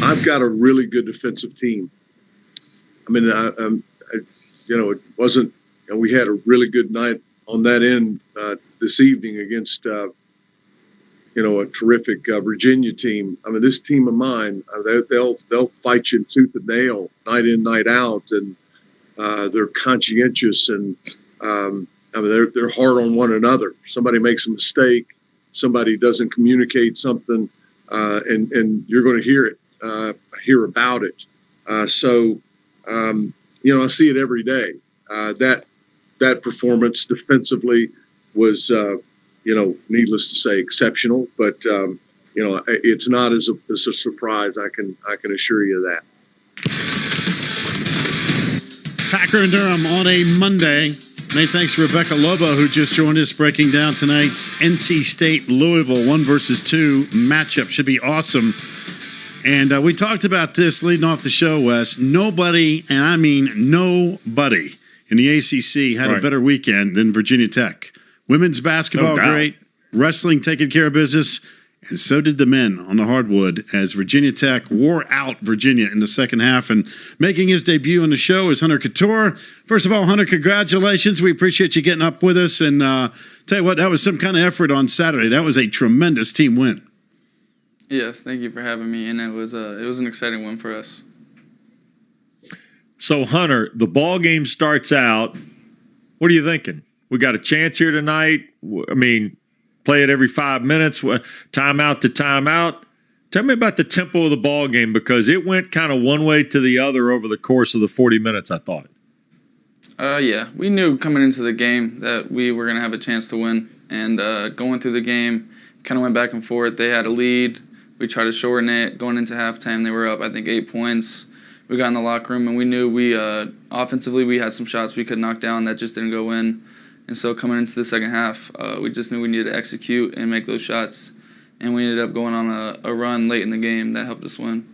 I've got a really good defensive team. I mean, it wasn't. We had a really good night on that end this evening against, a terrific Virginia team. I mean, this team of mine, they'll fight you tooth and nail, night in, night out, and they're conscientious and they're hard on one another. Somebody makes a mistake, somebody doesn't communicate something, and you're going to hear about it. I see it every day. That performance defensively was, needless to say, exceptional. But it's not as a surprise. I can assure you that. Packer and Durham on a Monday. Many thanks to Rebecca Lobo, who just joined us, breaking down tonight's NC State Louisville 1-2 matchup. Should be awesome. And we talked about this leading off the show, Wes. Nobody, and I mean nobody, in the ACC had a better weekend than Virginia Tech. Women's basketball, great. Wrestling taking care of business. And so did the men on the hardwood as Virginia Tech wore out Virginia in the second half. And making his debut on the show is Hunter Cattoor. First of all, Hunter, congratulations. We appreciate you getting up with us. And tell you what, that was some kind of effort on Saturday. That was a tremendous team win. Yes, thank you for having me. And it was an exciting one for us. So, Hunter, the ball game starts out. What are you thinking? We got a chance here tonight. I mean, play it every 5 minutes, timeout to timeout. Tell me about the tempo of the ball game, because it went kind of one way to the other over the course of the 40 minutes, I thought. Yeah, we knew coming into the game that we were going to have a chance to win. And going through the game, kind of went back and forth. They had a lead. We tried to shorten it. Going into halftime, they were up, I think, 8 points. We got in the locker room, and we knew offensively we had some shots we could knock down that just didn't go in. And so coming into the second half, we just knew we needed to execute and make those shots. And we ended up going on a run late in the game that helped us win.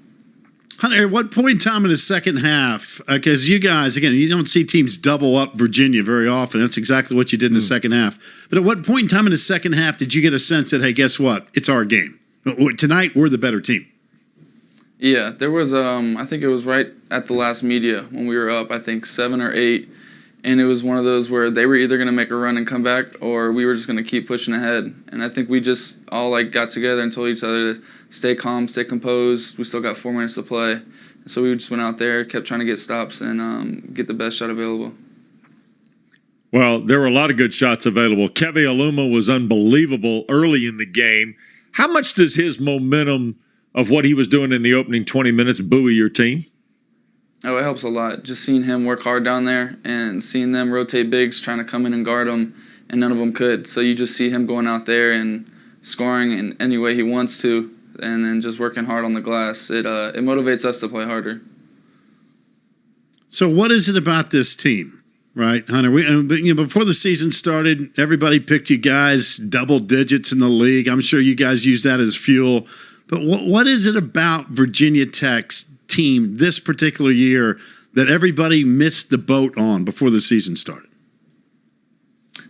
Hunter, at what point in time in the second half, because you guys, again, you don't see teams double up Virginia very often. That's exactly what you did in the second half. But at what point in time in the second half did you get a sense that, hey, guess what? It's our game. Tonight, we're the better team. Yeah, there was, I think it was right at the last media when we were up, I think 7 or 8. And it was one of those where they were either going to make a run and come back, or we were just going to keep pushing ahead. And I think we just all got together and told each other to stay calm, stay composed. We still got 4 minutes to play. And so we just went out there, kept trying to get stops and get the best shot available. Well, there were a lot of good shots available. Keve Aluma was unbelievable early in the game. How much does his momentum of what he was doing in the opening 20 minutes buoy your team? Oh, it helps a lot. Just seeing him work hard down there and seeing them rotate bigs, trying to come in and guard him, and none of them could. So you just see him going out there and scoring in any way he wants to, and then just working hard on the glass. It motivates us to play harder. So what is it about this team, right, Hunter? Before the season started, everybody picked you guys double digits in the league. I'm sure you guys use that as fuel. But what is it about Virginia Tech's team this particular year that everybody missed the boat on before the season started?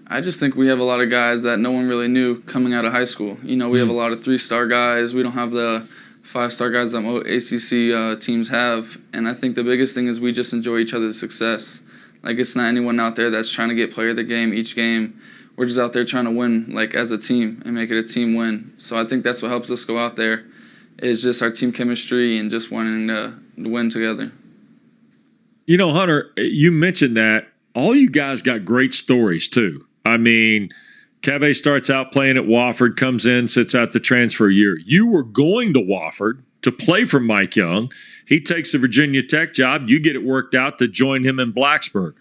I just think we have a lot of guys that no one really knew coming out of high school. We have a lot of 3-star guys. We don't have the 5-star guys that most ACC teams have. And I think the biggest thing is we just enjoy each other's success. It's not anyone out there that's trying to get player of the game each game. We're just out there trying to win as a team and make it a team win. So I think that's what helps us go out there. It's just our team chemistry and just wanting to win together. Hunter, you mentioned that. All you guys got great stories, too. I mean, Keve starts out playing at Wofford, comes in, sits out the transfer year. You were going to Wofford to play for Mike Young. He takes the Virginia Tech job. You get it worked out to join him in Blacksburg.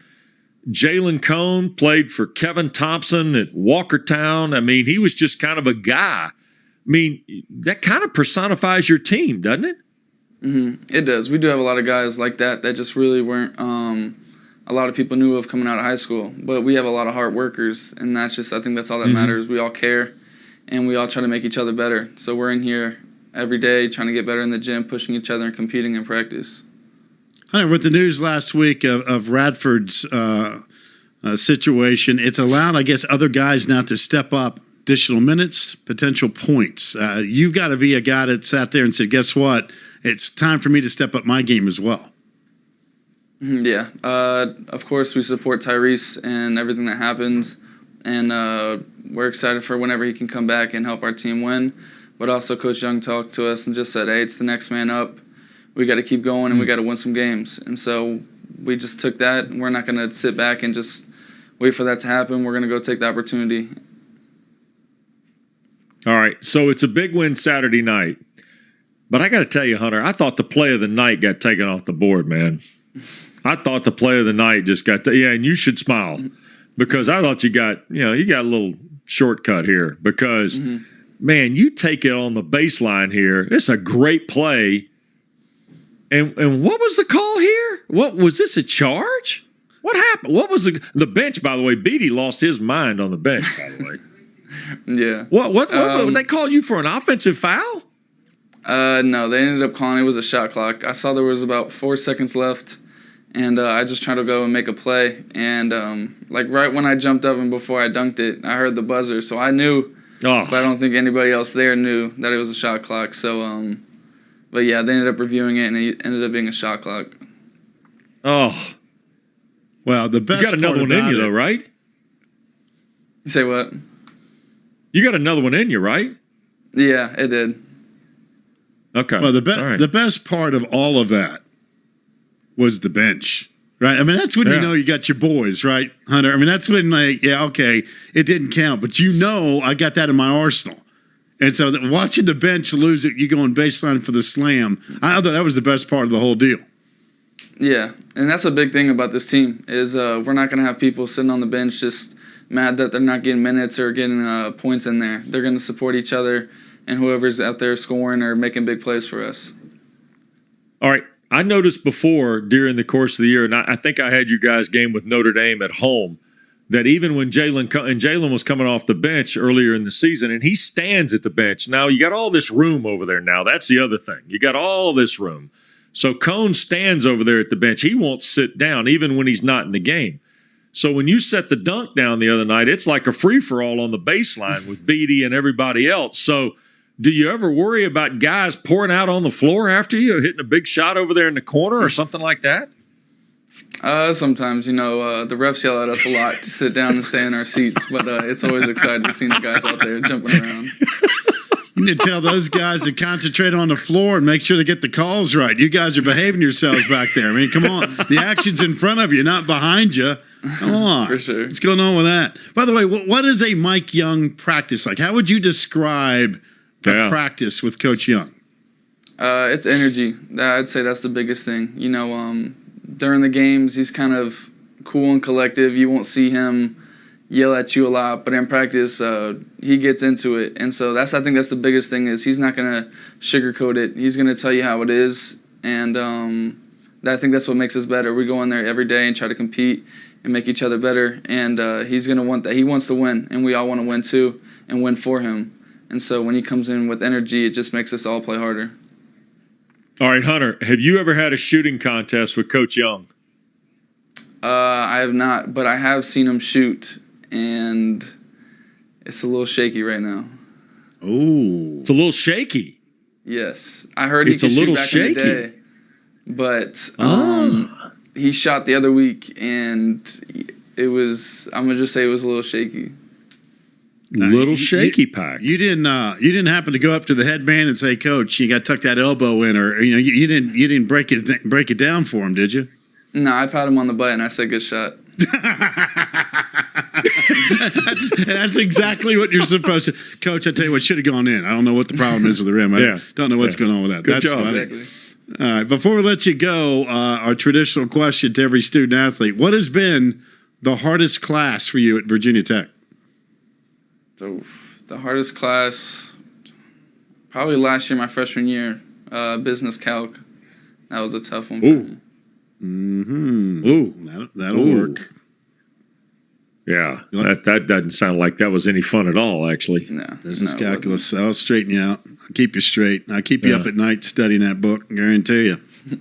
Jalen Cone played for Kevin Thompson at Walkertown. I mean, he was just kind of a guy. I mean, that kind of personifies your team, doesn't it? Mm-hmm. It does. We do have a lot of guys like that just really weren't a lot of people knew of coming out of high school. But we have a lot of hard workers, and I think that's all that matters. We all care, and we all try to make each other better. So we're in here every day trying to get better in the gym, pushing each other and competing in practice. Hunter, with the news last week of Radford's situation, it's allowed, I guess, other guys now to step up additional minutes, potential points. You've got to be a guy that sat there and said, guess what? It's time for me to step up my game as well. Yeah. Of course, we support Tyrese and everything that happens. And we're excited for whenever he can come back and help our team win. But also Coach Young talked to us and just said, hey, it's the next man up. We got to keep going and we got to win some games. And so we just took that. And we're not going to sit back and just wait for that to happen. We're going to go take the opportunity. All right, so it's a big win Saturday night. But I got to tell you, Hunter, I thought the play of the night got taken off the board, man. I thought the play of the night just got and you should smile because I thought you got a little shortcut here because, man, you take it on the baseline here. It's a great play. And what was the call here? What was this, a charge? What happened? What was the bench, by the way? Beatty lost his mind on the bench, by the way. Yeah. What they called you for an offensive foul? No, they ended up calling it was a shot clock. I saw there was about 4 seconds left, and I just tried to go and make a play. And right when I jumped up and before I dunked it, I heard the buzzer, so I knew. But I don't think anybody else there knew that it was a shot clock. So, but yeah, they ended up reviewing it, and it ended up being a shot clock. Oh, well, the best. You got another one in you, though, right? You say what? You got another one in you, right? Yeah, it did. Okay. Well, the best part of all of that was the bench, right? I mean, that's when you know you got your boys, right, Hunter? I mean, that's when, okay, it didn't count, but I got that in my arsenal. And so watching the bench lose it, you going baseline for the slam, I thought that was the best part of the whole deal. Yeah, and that's a big thing about this team is we're not going to have people sitting on the bench just mad that they're not getting minutes or getting points in there. They're going to support each other and whoever's out there scoring or making big plays for us. All right. I noticed before during the course of the year, and I think I had you guys game with Notre Dame at home, that even when Jalen was coming off the bench earlier in the season, and he stands at the bench. Now, you got all this room over there now. That's the other thing. You got all this room. So Cone stands over there at the bench. He won't sit down even when he's not in the game. So when you set the dunk down the other night, it's like a free-for-all on the baseline with Beatty and everybody else. So do you ever worry about guys pouring out on the floor after you, hitting a big shot over there in the corner or something like that? Sometimes, the refs yell at us a lot to sit down and stay in our seats, but it's always exciting seeing the guys out there jumping around. You need to tell those guys to concentrate on the floor and make sure they get the calls right. You guys are behaving yourselves back there. I mean, come on. The action's in front of you, not behind you. Come on. For sure. What's going on with that? By the way, what is a Mike Young practice like? How would you describe the practice with Coach Young? It's energy. I'd say that's the biggest thing. During the games, he's kind of cool and collective. You won't see him yell at you a lot, but in practice, he gets into it. And so I think that's the biggest thing is he's not going to sugarcoat it. He's going to tell you how it is. And I think that's what makes us better. We go in there every day and try to compete and make each other better. And he's going to want that. He wants to win, and we all want to win too and win for him. And so when he comes in with energy, it just makes us all play harder. All right, Hunter, have you ever had a shooting contest with Coach Young? I have not, but I have seen him shoot, and it's a little shaky right now. Oh. It's a little shaky. Yes. I heard he could shoot back in the day, but he shot the other week, and I'm going to just say it was a little shaky. Shaky pack. You didn't happen to go up to the headband and say, "Coach, you got to tuck that elbow in," or you didn't break it down for him, did you? No, I pat him on the butt and I said, "Good shot." that's exactly what you're supposed to. Coach, I tell you what, should have gone in. I don't know what the problem is with the rim. I don't know what's going on with that. Good that's job. funny. Exactly. All right, before we let you go, our traditional question to every student athlete: what has been the hardest class for you at Virginia Tech? So the hardest class, probably last year, my freshman year, business calc. That was a tough one for me. Mm-hmm. Ooh, that'll work. Yeah, that doesn't sound like that was any fun at all, actually. No. Business calculus. I'll straighten you out. I'll keep you straight. I'll keep you up at night studying that book, I guarantee you.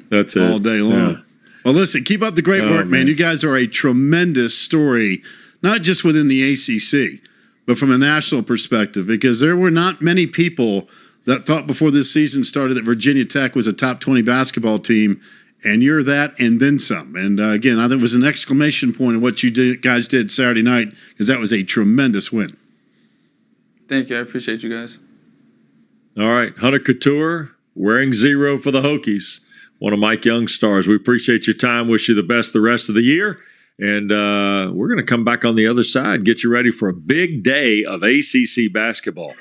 That's it. All day long. Yeah. Well, listen, keep up the great work, man. You guys are a tremendous story, not just within the ACC, but from a national perspective, because there were not many people that thought before this season started that Virginia Tech was a top 20 basketball team, and you're that and then some. And again, I think it was an exclamation point of what guys did Saturday night, because that was a tremendous win. Thank you. I appreciate you guys. All right. Hunter Cattoor wearing 0 for the Hokies. One of Mike Young's stars. We appreciate your time. Wish you the best the rest of the year. And we're going to come back on the other side, get you ready for a big day of ACC basketball.